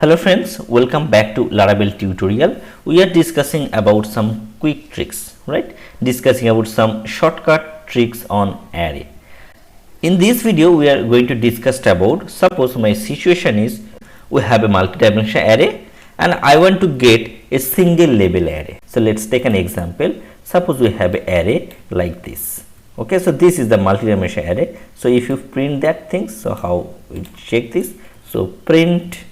Hello friends, welcome back to Laravel tutorial. We are discussing about some quick tricks, right? Discussing about some shortcut tricks on array. In this video, we are going to discuss about, suppose my situation is we have a multidimensional array and I want to get a single label array. So let's take an example. Suppose we have an array like this. Okay, so this is the multidimensional array. So if you print that thing, so how we check this? So print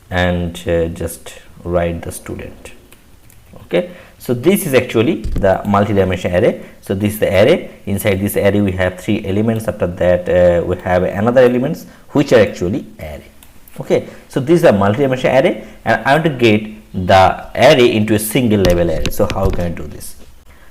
and just write the student. Okay, so this is actually the multidimensional array. So this is the array. Inside this array we have three elements. After that we have another elements which are actually array. Okay, so this is a multidimensional array and I want to get the array into a single level array. So how can I do this?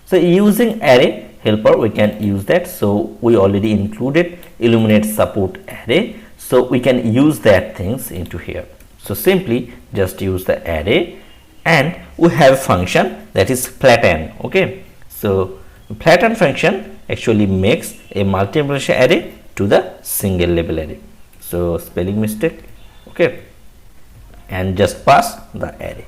So using array helper we can use that. So we already included illuminate support array, so we can use that things into here. So simply just use the array and we have a function that is flatten. Okay, so flatten function actually makes a multidimensional array to the single label array. So spelling mistake. Okay, and just pass the array.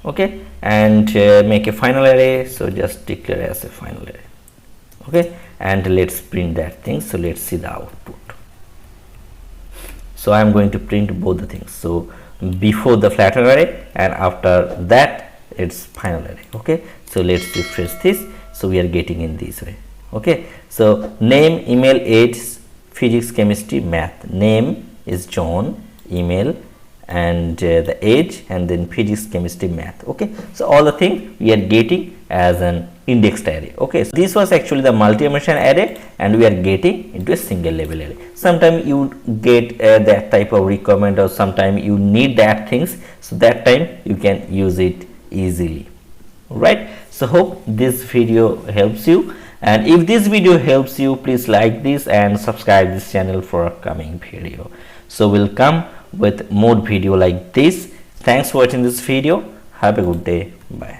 Okay, and make a final array. So just declare as a final array. Okay, and let's print that thing. So let's see the output. So I am going to print both the things. So before the flatten array and after that it's final array. Okay, so let's refresh this. So we are getting in this way. Okay, so name, email, age, physics, chemistry, math. Name is John, email and the age, and then physics, chemistry, math. Okay, so all the things we are getting as an indexed array. Okay, so this was actually the multidimensional array and we are getting into a single label array. Sometimes you get that type of requirement, or sometimes you need that things, so that time you can use it easily. Right, so hope this video helps you, and if this video helps you, please like this and subscribe this channel for upcoming video. So we'll come with more video like this. Thanks for watching this video. Have a good day. Bye.